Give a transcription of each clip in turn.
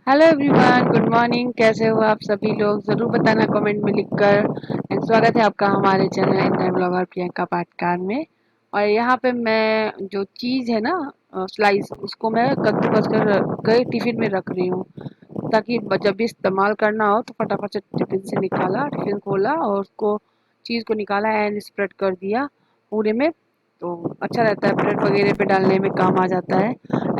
Hello everyone, good morning. कैसे हो आप सभी लोग? ज़रूर बताना कमेंट में लिखकर। एंड स्वागत है आपका हमारे channel Indian blogger Priyanka Patkar में। और यहाँ पे मैं जो चीज़ है ना, स्लाइस, उसको मैं कद्दूकस कर टिफ़िन में रख रही हूँ, ताकि जब भी इस्तेमाल करना हो तो फटाफट से टिफ़िन से निकाला, टिफ़िन खोला और उसको चीज़ को निकाला एंड स्प्रेड कर दिया पूरे में। तो अच्छा रहता है, ब्रेड वगैरह पे डालने में काम आ जाता है।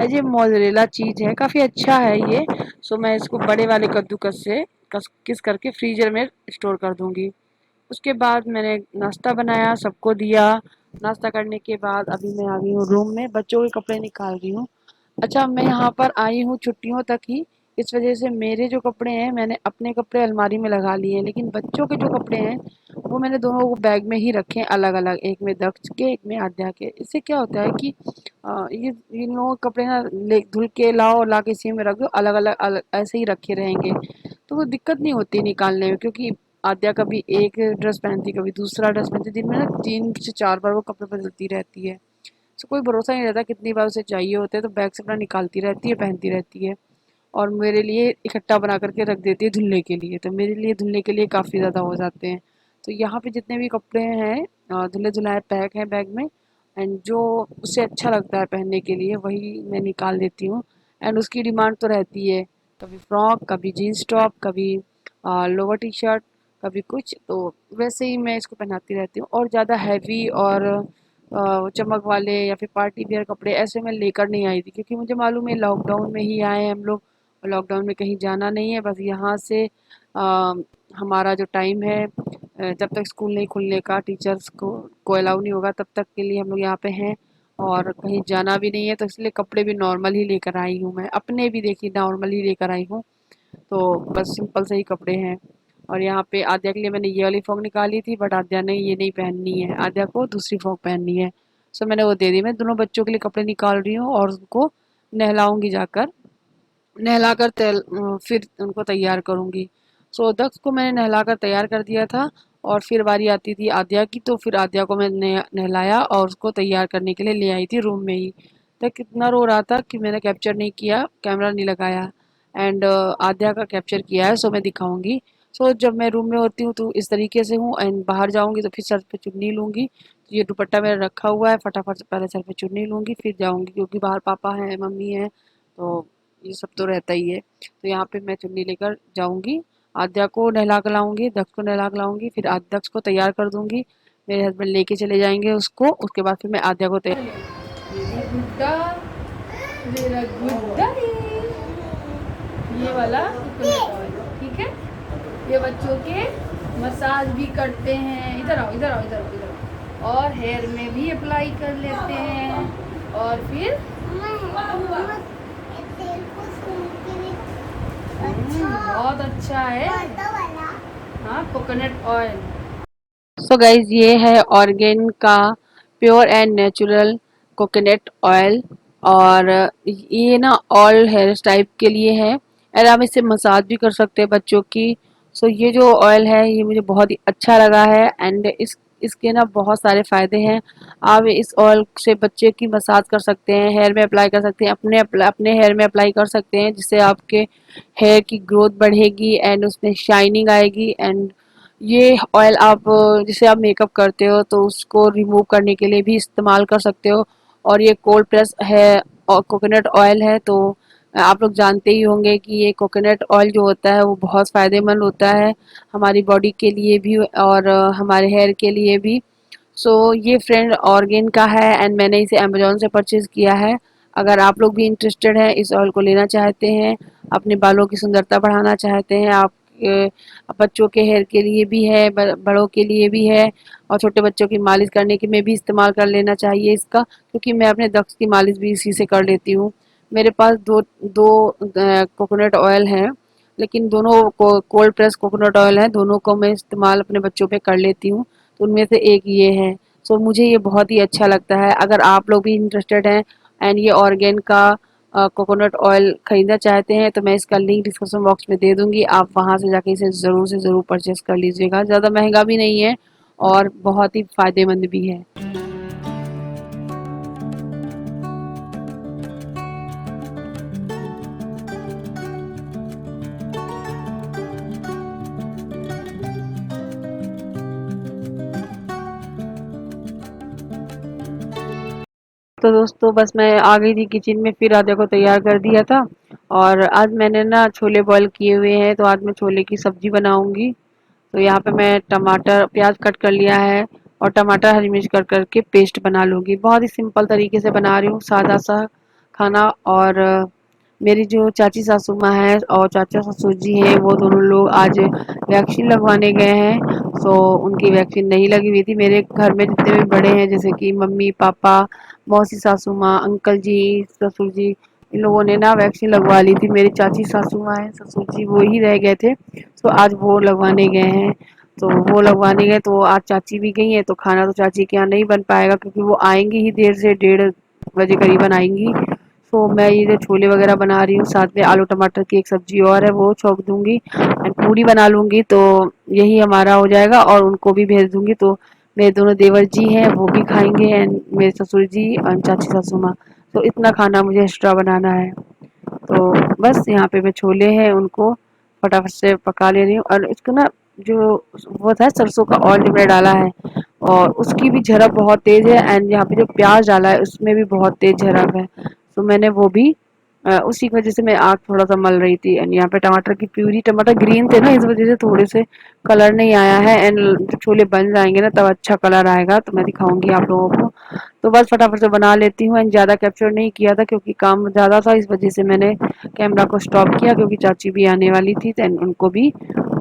ये मोज़रेला चीज़ है, काफ़ी अच्छा है ये। सो मैं इसको बड़े वाले कद्दूकस से किस करके फ्रीजर में स्टोर कर दूंगी। उसके बाद मैंने नाश्ता बनाया, सबको दिया। नाश्ता करने के बाद अभी मैं आ गई हूँ रूम में, बच्चों के कपड़े निकाल रही हूँ। अच्छा, मैं यहाँ पर आई हूँ छुट्टियों तक ही, इस वजह से मेरे जो कपड़े हैं मैंने अपने कपड़े अलमारी में लगा लिए हैं, लेकिन बच्चों के जो कपड़े हैं वो मैंने दोनों को बैग में ही रखे हैं, अलग अलग, एक में दक्ष के एक में आद्या के। इससे क्या होता है कि ये इन लोगों के कपड़े ना ले धुल के लाओ और ला के इसी में रख दो, अलग अलग ऐसे ही रखे रहेंगे तो वो दिक्कत नहीं होती निकालने में। क्योंकि आद्या कभी एक ड्रेस पहनती, कभी दूसरा ड्रेस पहनती, दिन में ना 3 से 4 बार वो कपड़े बदलती रहती है। तो कोई भरोसा नहीं रहता कितनी बार उसे चाहिए होते हैं, तो बैग से अपना निकालती रहती है, पहनती रहती है। और मेरे लिए इकट्ठा बना करके रख देती है धुलने के लिए, तो मेरे लिए धुलने के लिए काफ़ी ज़्यादा हो जाते हैं। तो यहाँ पे जितने भी कपड़े हैं धुले धुलाए पैक हैं बैग में। एंड जो उसे अच्छा लगता है पहनने के लिए वही मैं निकाल देती हूँ। एंड उसकी डिमांड तो रहती है, कभी फ्रॉक, कभी जीन्स टॉप, कभी लोअर टी शर्ट, कभी कुछ। तो वैसे ही मैं इसको पहनाती रहती हूँ, और ज़्यादा हैवी और चमक वाले या फिर पार्टी वियर कपड़े ऐसे मैं लेकर नहीं आई थी, क्योंकि मुझे मालूम है लॉकडाउन में ही आए हैं हम लोग, और लॉकडाउन में कहीं जाना नहीं है। बस यहाँ से हमारा जो टाइम है, जब तक स्कूल नहीं खुलने का, टीचर्स को अलाउ नहीं होगा, तब तक के लिए हम लोग यहाँ पे हैं। और कहीं जाना भी नहीं है, तो इसलिए कपड़े भी नॉर्मल ही लेकर आई हूँ मैं, अपने भी देखिए नॉर्मल ही लेकर आई हूँ। तो बस सिंपल से ही कपड़े हैं। और यहाँ पे आद्या के लिए मैंने ये वाली फ्रॉक निकाली थी, बट आद्या ने ये नहीं पहननी है, आद्या को दूसरी फ्रॉक पहननी है। सो मैंने वो दे दी। मैं दोनों बच्चों के लिए कपड़े निकाल रही हूँ और उनको नहलाऊंगी जाकर। नहलाकर फिर उनको तैयार करूंगी। सो दक्ष को मैंने नहलाकर तैयार कर दिया था, और फिर बारी आती थी आद्या की, तो फिर आद्या को मैंने नहलाया और उसको तैयार करने के लिए ले आई थी रूम में ही। तक कितना रो रहा था कि मैंने कैप्चर नहीं किया, कैमरा नहीं लगाया। एंड आद्या का कैप्चर किया है, सो मैं दिखाऊंगी। सो जब मैं रूम में होती हूँ तो इस तरीके से हूँ, एंड बाहर जाऊंगी तो फिर सर पे चुन्नी लूंगी। तो ये दुपट्टा मेरा रखा हुआ है, फटाफट से पहले सर पे चुन्नी लूंगी फिर जाऊंगी, क्योंकि बाहर पापा है, मम्मी है, तो ये सब तो रहता ही है। तो यहाँ पे मैं चुन्नी लेकर जाऊंगी, आद्या को नहला कर लाऊंगी, दक्ष को नहला कर लाऊंगी, फिर दक्ष को तैयार कर दूंगी। मेरे हस्बैंड लेके चले जाएंगे उसको, उसके बाद फिर मैं आद्या को तैयार। गुड्डा, मेरा गुड्डा, ये वाला ठीक है। ये बच्चों के मसाज भी करते हैं, इधर आओ इधर आओ इधर आओ इधर आओ, और हेयर में भी अप्लाई कर लेते हैं। और फिर बहुत अच्छा है। हाँ, कोकोनट ऑयल। सो गाइज, ये है ऑर्गेन का pure and natural coconut oil. और ये ना ऑल हेयर टाइप के लिए है, और आप इससे मसाज भी कर सकते हैं बच्चों की। सो ये जो ऑयल है ये मुझे बहुत ही अच्छा लगा है। एंड इसके ना बहुत सारे फ़ायदे हैं। आप इस ऑयल से बच्चे की मसाज कर सकते हैं, हेयर में अप्लाई कर सकते हैं, अपने हेयर में अप्लाई कर सकते हैं, जिससे आपके हेयर की ग्रोथ बढ़ेगी एंड उसमें शाइनिंग आएगी। एंड ये ऑयल आप जिसे आप मेकअप करते हो तो उसको रिमूव करने के लिए भी इस्तेमाल कर सकते हो। और ये कोल्ड प्रेस है और कोकोनट ऑयल है, तो आप लोग जानते ही होंगे कि ये कोकोनट ऑयल जो होता है वो बहुत फ़ायदेमंद होता है हमारी बॉडी के लिए भी और हमारे हेयर के लिए भी। सो ये फ्रेंड ऑर्गेन का है एंड मैंने इसे अमेजोन से परचेज़ किया है। अगर आप लोग भी इंटरेस्टेड हैं, इस ऑयल को लेना चाहते हैं, अपने बालों की सुंदरता बढ़ाना चाहते हैं, आप बच्चों के हेयर के लिए भी है, बड़ों के लिए भी है, और छोटे बच्चों की मालिश करने के में भी इस्तेमाल कर लेना चाहिए इसका, क्योंकि मैं अपने दक्ष की मालिश भी इसी से कर लेती हूँ। मेरे पास दो दो कोकोनट ऑयल हैं, लेकिन दोनों को कोल्ड प्रेस कोकोनट ऑयल है, दोनों को मैं इस्तेमाल अपने बच्चों पे कर लेती हूँ। तो उनमें से एक ये है। सो मुझे ये बहुत ही अच्छा लगता है। अगर आप लोग भी इंटरेस्टेड हैं एंड ये ऑर्गेन का कोकोनट ऑयल खरीदना चाहते हैं, तो मैं इसका लिंक डिस्क्रिप्शन बॉक्स में दे दूंगी, आप वहां से जाके इसे ज़रूर से ज़रूर परचेस कर लीजिएगा। ज़्यादा महंगा भी नहीं है और बहुत ही फ़ायदेमंद भी है। तो दोस्तों बस मैं आ गई थी किचन में, फिर आद्या को तैयार कर दिया था। और आज मैंने ना छोले बॉईल किए हुए हैं, तो आज मैं छोले की सब्जी बनाऊंगी। तो यहाँ पे मैं टमाटर प्याज कट कर लिया है और टमाटर हरी मिर्च कट करके पेस्ट बना लूँगी। बहुत ही सिंपल तरीके से बना रही हूँ, सादा सा खाना। और मेरी जो चाची सासू माँ है और चाचा ससुर जी हैं, वो दोनों लोग आज वैक्सीन लगवाने गए हैं। तो उनकी वैक्सीन नहीं लगी हुई थी। मेरे घर में जितने भी बड़े हैं, जैसे कि मम्मी पापा, मौसी सासू माँ, अंकल जी, ससुर जी, इन लोगों ने ना वैक्सीन लगवा ली थी। मेरी चाची सासू माँ है, ससुर जी वो ही रह गए थे, तो आज वो लगवाने गए हैं। तो वो लगवाने गए तो आज चाची भी गई हैं, तो खाना तो चाची के यहाँ नहीं बन पाएगा, क्योंकि वो आएंगी ही देर से, 1:30 बजे करीबन आएंगी। तो मैं ये जो छोले वगैरह बना रही हूँ, साथ में आलू टमाटर की एक सब्जी और है, वो छौंक दूंगी एंड पूरी बना लूंगी। तो यही हमारा हो जाएगा और उनको भी भेज दूंगी। तो मेरे दोनों देवर जी हैं, वो भी खाएंगे एंड मेरे ससुर जी और चाची सासू माँ। तो इतना खाना मुझे एक्स्ट्रा बनाना है। तो बस यहाँ पे मैं छोले हैं उनको फटाफट से पका ले रही हूँ। और इसको ना, जो वो था सरसों का ऑयल जो मैंने डाला है, और उसकी भी झड़प बहुत तेज है एंड यहाँ पे जो प्याज डाला है उसमें भी बहुत तेज झड़प है। तो मैंने वो भी उसी की वजह से मैं आग थोड़ा सा मल रही थी। एंड यहाँ पे टमाटर की प्यूरी, टमाटर ग्रीन थे ना, इस वजह से थोड़े से कलर नहीं आया है। एंड जब छोले बन जाएंगे ना, तब अच्छा कलर आएगा, तो मैं दिखाऊंगी आप लोगों को। तो बस फटाफट से बना लेती हूँ। एंड ज़्यादा कैप्चर नहीं किया था क्योंकि काम ज़्यादा था, इस वजह से मैंने कैमरा को स्टॉप किया, क्योंकि चाची भी आने वाली थी, तो उनको भी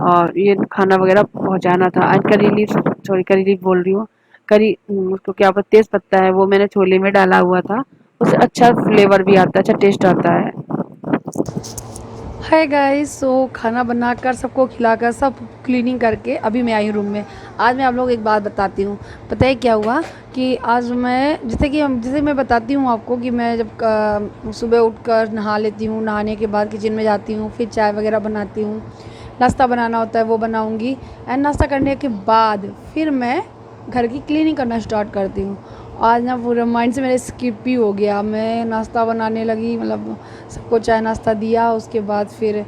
और ये खाना वगैरह पहुँचाना था। एंड करी लीफ, सॉरी करी लीफ बोल रही हूँ, करी उसको क्या बोलते, तेज पत्ता है, वो मैंने छोले में डाला हुआ था। उससे अच्छा फ्लेवर भी आता है, अच्छा टेस्ट आता है। हाय गाइस, सो खाना बनाकर सबको खिलाकर सब क्लीनिंग करके अभी मैं आई हूँ रूम में। आज मैं आप लोग एक बात बताती हूँ। पता है क्या हुआ कि आज मैं जैसे मैं बताती हूँ आपको कि मैं जब सुबह उठकर नहा लेती हूँ, नहाने के बाद किचन में जाती हूँ, फिर चाय वगैरह बनाती हूँ, नाश्ता बनाना होता है वो बनाऊँगी। एंड नाश्ता करने के बाद फिर मैं घर की क्लीनिंग करना स्टार्ट करती हूँ। आज ना पूरा माइंड से मेरे स्किप ही हो गया, मैं नाश्ता बनाने लगी, मतलब सबको चाय नाश्ता दिया। उसके बाद फिर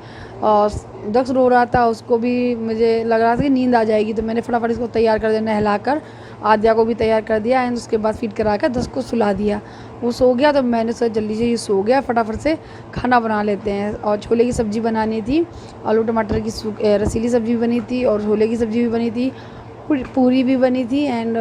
दक्ष रो रहा था, उसको भी मुझे लग रहा था कि नींद आ जाएगी, तो मैंने फटाफट इसको तैयार कर दिया, नहलाकर आद्या को भी तैयार कर दिया। एंड उसके बाद फिट करा कर दक्ष को सुला दिया, वो सो गया। तो मैंने सोचा जल्दी से ये सो गया, फटाफट से खाना बना लेते हैं। और छोले की सब्ज़ी बनानी थी, आलू टमाटर की रसीली सब्ज़ी बनी थी, और छोले की सब्ज़ी भी बनी थी, पूरी भी बनी थी, एंड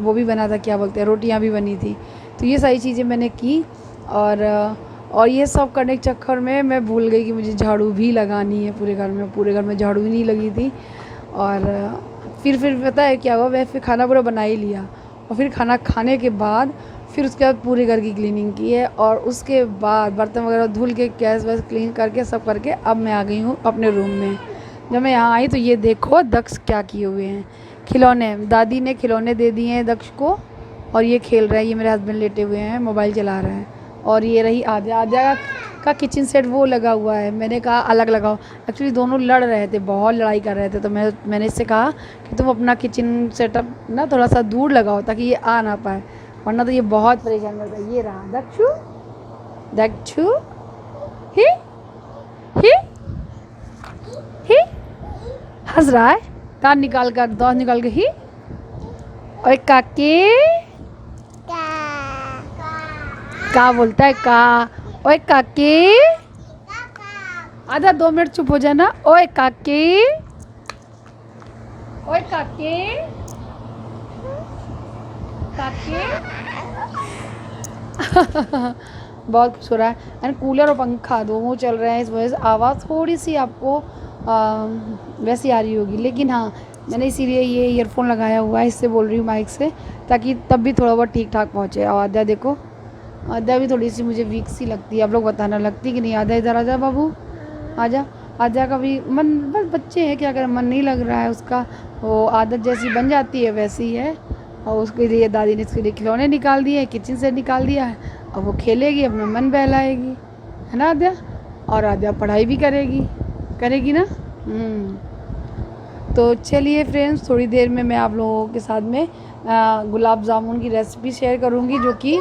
वो भी बना था, क्या बोलते हैं, रोटियां भी बनी थी। तो ये सारी चीज़ें मैंने की। और ये सब करने के चक्कर में मैं भूल गई कि मुझे झाड़ू भी लगानी है पूरे घर में झाड़ू ही नहीं लगी थी। और फिर पता है क्या हुआ, मैं फिर खाना पूरा बना ही लिया, और फिर खाना खाने के बाद फिर उसके बाद पूरे घर की क्लीनिंग की है। और उसके बाद बर्तन वगैरह धुल के गैस वैस क्लीन करके सब करके अब मैं आ गई हूँ अपने रूम में। जब मैं यहाँ आई तो ये देखो दक्ष क्या किए हुए हैं, खिलौने, दादी ने खिलौने दे दिए हैं दक्ष को, और ये खेल रहा है। ये मेरे हस्बैंड लेटे हुए हैं, मोबाइल चला रहे हैं। और ये रही आद्या, आद्या का किचन सेट वो लगा हुआ है, मैंने कहा अलग लगाओ। एक्चुअली दोनों लड़ रहे थे, बहुत लड़ाई कर रहे थे, तो मैंने इससे कहा कि तुम अपना किचन सेटअप ना थोड़ा सा दूर लगाओ, ताकि ये आ ना पाए, वरना तो ये बहुत परेशान करता है। ये रहा दक्षु, दक्षु, ही ही ही हंस रहा है, कान निकाल कर, दांत निकाल के, ही। और काके का बोलता है, का। ओए काके, आधा 2 मिनट चुप हो जाना। ओए काके, ओए काके, काके। बहुत खुश हो रहा है। एंड कूलर और पंखा दोनों चल रहे हैं, इस वजह से आवाज़ थोड़ी सी आपको वैसी आ रही होगी, लेकिन हाँ, मैंने इसीलिए ये ईयरफोन लगाया हुआ है, इससे बोल रही हूँ माइक से, ताकि तब भी थोड़ा बहुत ठीक ठाक पहुँचे। और आद्या देखो, आद्या भी थोड़ी सी मुझे वीक सी लगती है, आप लोग बताना लगती कि नहीं। आद्या इधर आजा बाबू, आजा। आद्या का भी मन, बस बच्चे हैं, क्या करें, मन नहीं लग रहा है उसका, वो आदत जैसी बन जाती है वैसी ही है। और उसके लिए दादी ने इसके लिए खिलौने निकाल दिए, किचन से निकाल दिया है, अब वो खेलेगी, अपना मन बहलाएगी, है ना आद्या। और आद्या पढ़ाई भी करेगी, करेगी ना। तो चलिए फ्रेंड्स, थोड़ी देर में मैं आप लोगों के साथ में गुलाब जामुन की रेसिपी शेयर करूंगी, जो कि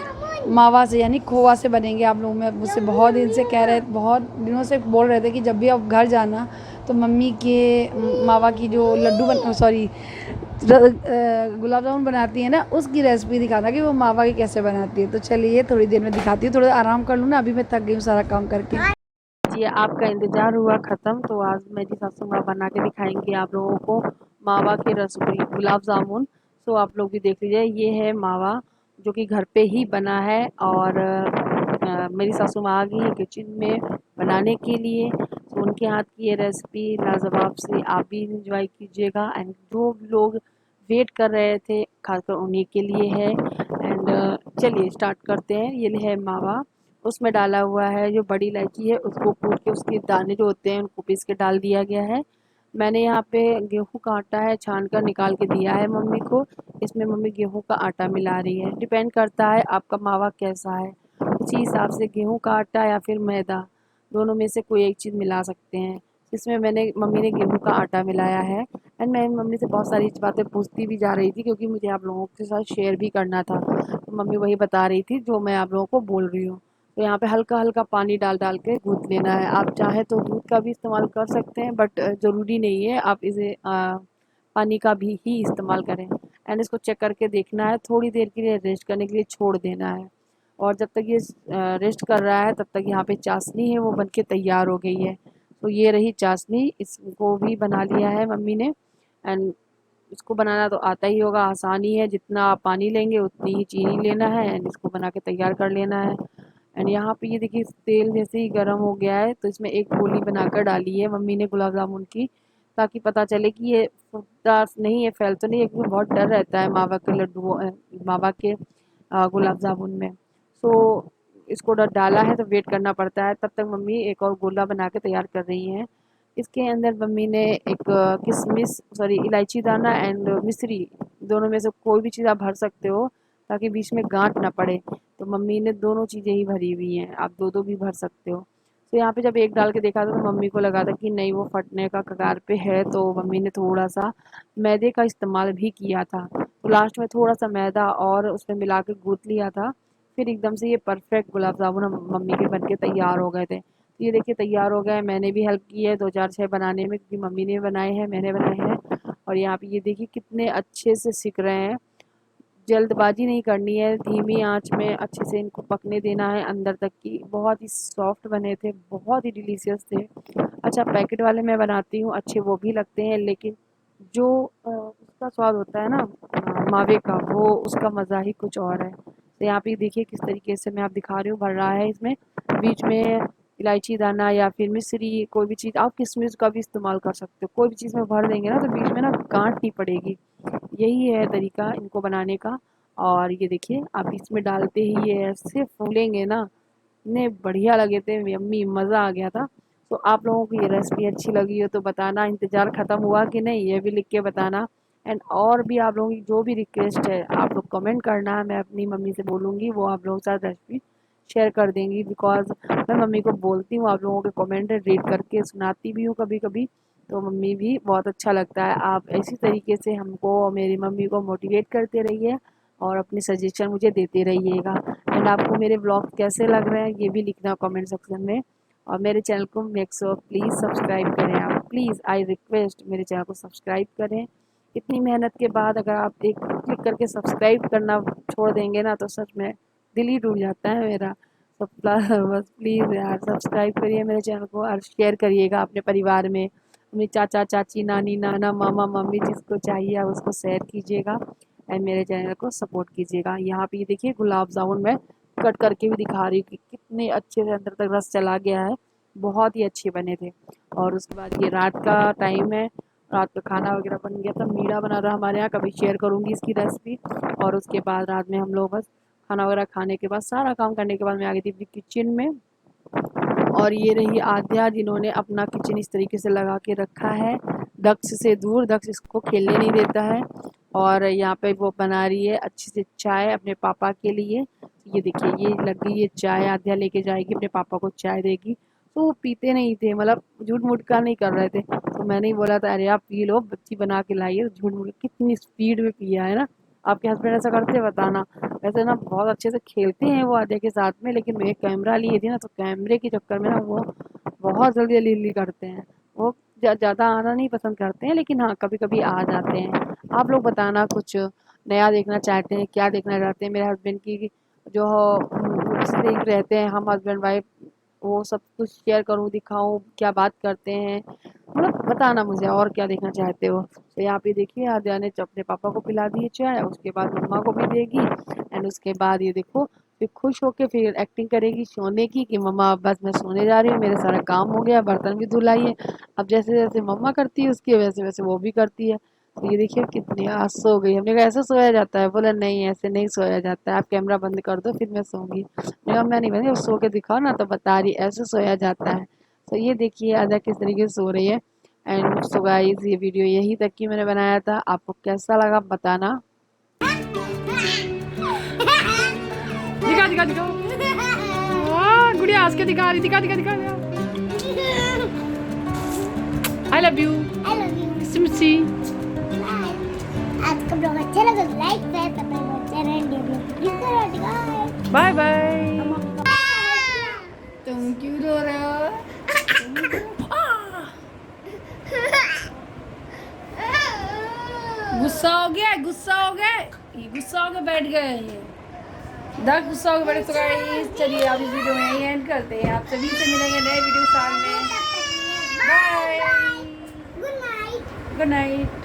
मावा से यानी खोवा से बनेंगे। आप लोग में मुझसे बहुत दिन से कह रहे, बहुत दिनों से बोल रहे थे कि जब भी आप घर जाना तो मम्मी के मावा की जो लड्डू बन, सॉरी गुलाब जामुन बनाती है ना, उसकी रेसिपी दिखाना कि वो मावा की कैसे बनाती है। तो चलिए थोड़ी देर में दिखाती हूँ, थोड़ा आराम कर लूँ ना, अभी मैं थक गई हूँ सारा काम करके। जी, आपका इंतज़ार हुआ ख़त्म, तो आज मेरी सासू माँ बना के दिखाएँगी आप लोगों को मावा के रसगुल्ले गुलाब जामुन। तो आप लोग भी देख लीजिए, ये है मावा जो कि घर पे ही बना है और मेरी सासू माँ आ गई है किचन में बनाने के लिए। तो उनके हाथ की ये रेसिपी लाजवाब से आप भी एंजॉय कीजिएगा एंड जो भी लोग वेट कर रहे थे, खासकर उन्हीं के लिए है। एंड चलिए स्टार्ट करते हैं। ये है मावा, उसमें डाला हुआ है जो बड़ी इलायची है, उसको कूट के उसके दाने जो होते हैं उनको पीस के डाल दिया गया है। मैंने यहाँ पे गेहूं का आटा है छान कर निकाल के दिया है मम्मी को। इसमें मम्मी गेहूं का आटा मिला रही है, डिपेंड करता है आपका मावा कैसा है, उसी हिसाब से गेहूं का आटा या फिर मैदा, दोनों में से कोई एक चीज़ मिला सकते हैं। इसमें मैंने मम्मी ने गेहूं का आटा मिलाया है। एंड मैं मम्मी से बहुत सारी बातें पूछती भी जा रही थी क्योंकि मुझे आप लोगों के साथ शेयर भी करना था। तो मम्मी वही बता रही थी जो मैं आप लोगों को बोल रही हूँ। तो यहाँ पे हल्का हल्का पानी डाल डाल के गूँथ लेना है। आप चाहे तो दूध का भी इस्तेमाल कर सकते हैं, बट ज़रूरी नहीं है, आप इसे पानी का भी ही इस्तेमाल करें। एंड इसको चेक करके देखना है, थोड़ी देर के लिए रेस्ट करने के लिए छोड़ देना है। और जब तक ये रेस्ट कर रहा है तब तक यहाँ पे चाशनी है वो बन के तैयार हो गई है। तो ये रही चाशनी, इसको भी बना लिया है मम्मी ने। एंड इसको बनाना तो आता ही होगा, आसानी है, जितना आप पानी लेंगे उतनी ही चीनी लेना है एंड इसको बना के तैयार कर लेना है। एंड यहाँ पे ये देखिए तेल जैसे ही गर्म हो गया है तो इसमें एक गोली बनाकर डाली है मम्मी ने गुलाब जामुन की, ताकि पता चले कि ये फूटता नहीं है, फैल तो नहीं है, क्योंकि बहुत डर रहता है मावा के लड्डू मावा के गुलाब जामुन में। सो इसको डाला है तो वेट करना पड़ता है, तब तक मम्मी एक और गोला बना के तैयार कर रही हैं। इसके अंदर मम्मी ने एक किशमिश सॉरी इलायची दाना एंड मिश्री, दोनों में से कोई भी चीज़ आप भर सकते हो ताकि बीच में गांठ ना पड़े। तो मम्मी ने दोनों चीज़ें ही भरी हुई हैं, आप दो दो भी भर सकते हो। तो यहाँ पे जब एक डाल के देखा था तो मम्मी को लगा था कि नहीं वो फटने का कगार पे है, तो मम्मी ने थोड़ा सा मैदे का इस्तेमाल भी किया था। तो लास्ट में थोड़ा सा मैदा और उसमें मिला के गूँथ लिया था, फिर एकदम से ये परफेक्ट गुलाब जामुन हम मम्मी के बन के तैयार हो गए थे। तो ये देखिए तैयार हो गए, मैंने भी हेल्प की है 2 4 6 बनाने में, क्योंकि मम्मी ने बनाए हैं मैंने बनाए हैं। और यहाँ पे ये देखिए कितने अच्छे से सिक रहे हैं। जल्दबाजी नहीं करनी है, धीमी आंच में अच्छे से इनको पकने देना है अंदर तक की। बहुत ही सॉफ्ट बने थे, बहुत ही डिलीशियस थे। अच्छा पैकेट वाले मैं बनाती हूँ, अच्छे वो भी लगते हैं, लेकिन जो उसका स्वाद होता है ना मावे का, वो उसका मज़ा ही कुछ और है। तो यहाँ पे देखिए किस तरीके से मैं आप दिखा रही हूँ, भर रहा है इसमें बीच में इलायची दाना या फिर मिश्री, कोई भी चीज़ आप किशमिश का भी इस्तेमाल कर सकते हो। कोई भी चीज़ में भर देंगे ना तो बीच में ना गांठ नहीं पड़ेगी। यही है तरीका इनको बनाने का। और ये देखिए आप इसमें डालते ही ये ऐसे फूलेंगे ना, इतने बढ़िया लगे थे, यम्मी, मज़ा आ गया था। तो आप लोगों को ये रेसिपी अच्छी लगी हो तो बताना, इंतज़ार ख़त्म हुआ कि नहीं ये भी लिख के बताना। एंड और भी आप लोगों की जो भी रिक्वेस्ट है आप लोग कमेंट करना, मैं अपनी मम्मी से बोलूँगी वो आप लोगों के साथ रेसिपी शेयर कर देंगी, बिकॉज़ मैं मम्मी को बोलती हूँ, आप लोगों के कमेंट रीड करके सुनाती भी हूँ कभी कभी। तो मम्मी भी बहुत अच्छा लगता है, आप इसी तरीके से हमको और मेरी मम्मी को मोटिवेट करते रहिए और अपने सजेशन मुझे देते रहिएगा। एंड आपको मेरे ब्लॉग कैसे लग रहे हैं ये भी लिखना कमेंट सेक्शन में। और मेरे चैनल को मेक श्योर प्लीज़ सब्सक्राइब करें, आप प्लीज़ आई रिक्वेस्ट मेरे चैनल को सब्सक्राइब करें। इतनी मेहनत के बाद अगर आप एक क्लिक करके सब्सक्राइब करना छोड़ देंगे ना तो सच में दिल ही टूट जाता है मेरा। तो बस प्लीज़ यार सब्सक्राइब करिए मेरे चैनल को और शेयर करिएगा अपने परिवार में, अपने चाचा चाची नानी नाना मामा मम्मी जिसको चाहिए आप उसको शेयर कीजिएगा एंड मेरे चैनल को सपोर्ट कीजिएगा। यहाँ पे ये देखिए गुलाब जामुन मैं कट करके भी दिखा रही हूँ कि कितने अच्छे से अंदर तक रस चला गया है, बहुत ही अच्छे बने थे। और उसके बाद ये रात का टाइम है, रात का खाना वगैरह बन गया था, मीठा बना रहा हमारे यहाँ, कभी शेयर करूँगी इसकी रेसिपी। और उसके बाद रात में हम लोग बस खाना वगैरह खाने के बाद सारा काम करने के बाद मैं आ गई थी अपनी किचन में। और ये रही आद्या जिन्होंने अपना किचन इस तरीके से लगा के रखा है, दक्ष से दूर, दक्ष इसको खेलने नहीं देता है। और यहाँ पे वो बना रही है अच्छी से चाय अपने पापा के लिए। ये देखिए ये लग गई, ये चाय आद्या लेके जाएगी अपने पापा को चाय देगी। तो वो पीते नहीं थे, मतलब झूठ मूठ का नहीं कर रहे थे, तो मैंने ही बोला था अरे आप पी लो, बच्ची बना के लाई है, झूठ मूठ कितनी स्पीड में पिया है ना। आपके हस्बैंड ऐसा करते हैं बताना। वैसे ना बहुत अच्छे से खेलते हैं वो आद्या के साथ में, लेकिन मैं कैमरा लिए थी ना तो कैमरे के चक्कर में ना वो बहुत जल्दी जल्दी करते हैं। वो ज़्यादा आना नहीं पसंद करते हैं, लेकिन हाँ कभी कभी आ जाते हैं। आप लोग बताना कुछ नया देखना चाहते हैं, क्या देखना चाहते हैं। मेरे हस्बैंड की जो देख रहते हैं हम हस्बैंड वाइफ, वो सब कुछ शेयर करूँ, दिखाऊँ, क्या बात करते हैं, मतलब बताना मुझे और क्या देखना चाहते हो। तो यहाँ पे देखिए आद्या ने अपने पापा को पिला दी है चाय, उसके बाद मम्मा को भी देगी एंड उसके बाद ये देखो फिर खुश होके फिर एक्टिंग करेगी सोने की कि मम्मा बस मैं सोने जा रही हूँ, मेरा सारा काम हो गया, बर्तन भी धुलाई है। अब जैसे जैसे मम्मा करती है उसकी वैसे वैसे वो भी करती है। तो ये देखिए कितनी आज सो गई। हमने कहा ऐसे सोया जाता है, बोला नहीं ऐसे नहीं सोया जाता है, आप कैमरा बंद कर दो फिर मैं सोऊंगी। मैंने कहा मैं नहीं बंदी, सो के दिखाओ ना, तो बता रही ऐसे सोया जाता है। तो ये देखिए आधा किस तरीके से सो रही है। एंड सो गाइस ये वीडियो यही तक की मैंने बनाया था, आपको कैसा लगा बताना। दिखा दिखा दिखा, गुड़िया हंस के दिखा रही, दिखा दिखा दिखा। I love you. I love you. सिमसी। आपका ब्लॉग अच्छा लगा तो like share subscribe channel bye bye. तुम क्यों रो रहे हो? गुस्सा हो गया, गुस्सा हो गए, ये गुस्सा हो गए बैठ गए, ये गुस्सा हो गए बैठे। तो गाइस चलिए आप इस वीडियो में यही एंड करते हैं, आप सभी से मिलेंगे नए वीडियो साथ में। Bye, good night. Good night.